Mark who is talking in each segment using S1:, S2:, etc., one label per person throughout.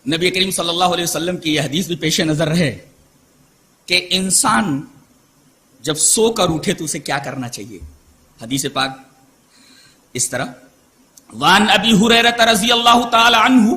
S1: نبی کریم صلی اللہ علیہ وسلم کی یہ حدیث بھی پیش نظر رہے کہ انسان جب سو کر اٹھے تو اسے کیا کرنا چاہیے. حدیث پاک اس طرح وان ابی ہریرہ رضی اللہ تعالی عنہ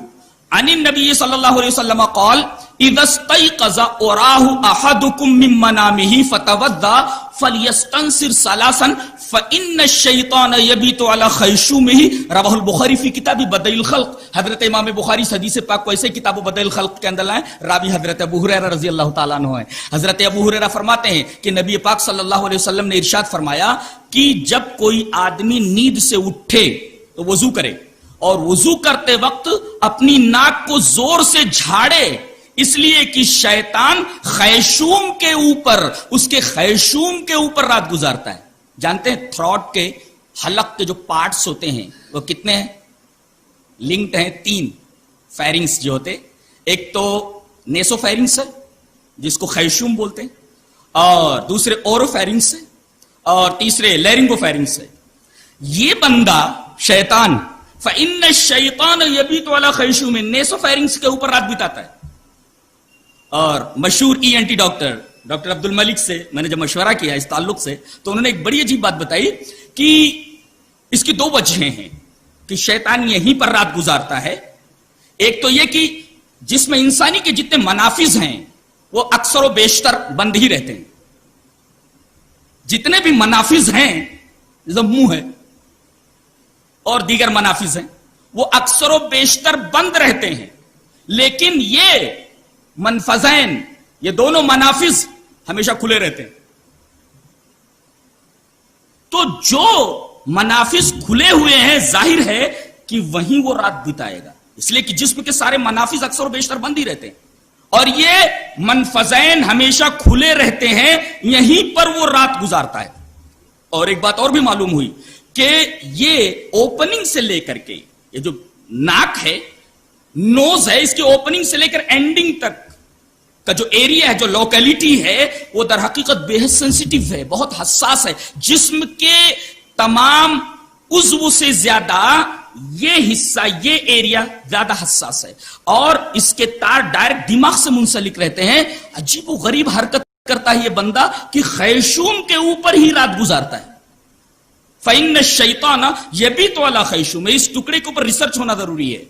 S1: عن النبی صلی اللہ علیہ وسلم قال اذا استيقظ وراه احدكم من منامه فتوضا فليستنصر ثلاثا فان الشیطان یبیت علی خیشومه رواه البخاری فی کتاب بدء الخلق. حضرت امام بخاری اس حدیث پاک کو ایسے کتاب بدء الخلق کے اندر لائیں. راوی حضرت ابو ہریرہ رضی اللہ تعالیٰ عنہ ہیں. حضرت ابو ہریرہ فرماتے ہیں کہ نبی پاک صلی اللہ علیہ وسلم نے ارشاد فرمایا کہ جب کوئی آدمی نیند سے اٹھے تو وضو کرے اور وضو کرتے وقت اپنی ناک کو زور سے جھاڑے، اس لیے کہ شیطان خیشوم کے اوپر، اس کے خیشوم کے اوپر رات گزارتا ہے. جانتے ہیں تھروٹ کے حلق کے جو پارٹس ہوتے ہیں وہ کتنے ہیں؟ لنکڈ ہیں. 3 فیرنگس جو ہوتے، ایک تو نیسو فیرنگس ہے جس کو خیشوم بولتے ہیں، اور دوسرے اورو فیرنگس ہے، اور تیسرے لیرنگو فیرنگس ہے. یہ بندہ شیطان فَإِنَّ الشَّيْطَانَ يَبِيتُ عَلَى خَيْشُومٍ نیسو فیرنگس کے اوپر رات بتاتا ہے. اور مشہور ENT ڈاکٹر عبد الملک سے میں نے جب مشورہ کیا اس تعلق سے تو انہوں نے ایک بڑی عجیب بات بتائی کہ اس کی 2 وجہیں ہیں کہ شیطان یہیں پر رات گزارتا ہے. ایک تو یہ کہ جسم انسانی کے جتنے منافذ ہیں وہ اکثر و بیشتر بند ہی رہتے ہیں. جتنے بھی منافذ ہیں جیسے منہ ہے اور دیگر منافذ ہیں وہ اکثر و بیشتر بند رہتے ہیں، لیکن یہ منفذین، یہ دونوں منافذ ہمیشہ کھلے رہتے ہیں. تو جو منافذ کھلے ہوئے ہیں ظاہر ہے کہ وہیں وہ رات بتائے گا، اس لیے کہ جسم کے سارے منافذ اکثر و بیشتر بند ہی رہتے ہیں اور یہ منفذین ہمیشہ کھلے رہتے ہیں، یہیں پر وہ رات گزارتا ہے. اور ایک بات اور بھی معلوم ہوئی کہ یہ اوپننگ سے لے کر کے یہ جو ناک ہے، نوز ہے، اس کی اوپننگ سے لے کر اینڈنگ تک کا جو ایریا ہے، جو لوکیلٹی ہے، وہ در حقیقت بے حد سینسیٹیو ہے، بہت حساس ہے. جسم کے تمام عضو سے زیادہ یہ حصہ، یہ ایریا زیادہ حساس ہے اور اس کے تار ڈائریکٹ دماغ سے منسلک رہتے ہیں. عجیب و غریب حرکت کرتا ہے یہ بندہ کہ خیشوم کے اوپر ہی رات گزارتا ہے. فَإِنَّ الشَّيْطَانَ يَبِيتُ عَلَى خَيْشُومٍ. اس ٹکڑے کے اوپر ریسرچ ہونا ضروری ہے.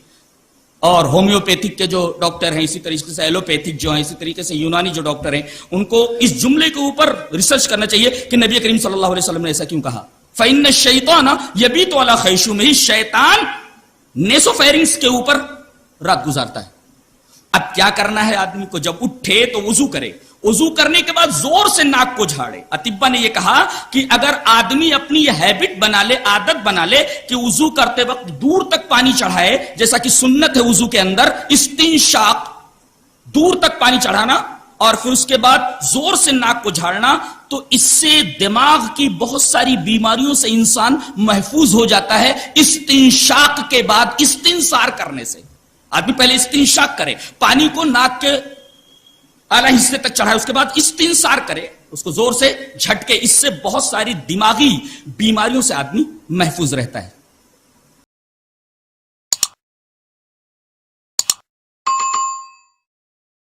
S1: اور ہومیوپیتھک کے جو ڈاکٹر ہیں، اسی طریقے سے ایلوپیتھک جو ہیں، اسی طریقے سے یونانی جو ڈاکٹر ہیں، ان کو اس جملے کے اوپر ریسرچ کرنا چاہیے کہ نبی کریم صلی اللہ علیہ وسلم نے ایسا کیوں کہا. فَإِنَّ الشَّيْطَانَ يَبِيتُ عَلَى خَيْشُومِهِ. شیطان نیسوفیرنگس کے اوپر رات گزارتا ہے. اب کیا کرنا ہے آدمی کو؟ جب اٹھے تو وضو کرے، وضو کرنے کے بعد زور سے ناک کو جھاڑے. اطباء نے یہ کہا کہ اگر آدمی اپنی یہ ہیبٹ بنا لے، عادت بنا لے کہ وضو کرتے وقت دور تک پانی چڑھائے، جیسا کہ سنت ہے وضو کے اندر استنشاق، دور تک پانی چڑھانا اور پھر اس کے بعد زور سے ناک کو جھاڑنا، تو اس سے دماغ کی بہت ساری بیماریوں سے انسان محفوظ ہو جاتا ہے. استنشاق کے بعد استنثار کرنے سے آدمی پہلے استنشاق کرے، پانی کو ناک کے اعلی حصے تک چڑھائے، اس کے بعد استنثار کرے، اس کو زور سے جھٹکے. اس سے بہت ساری دماغی بیماریوں سے آدمی محفوظ رہتا ہے.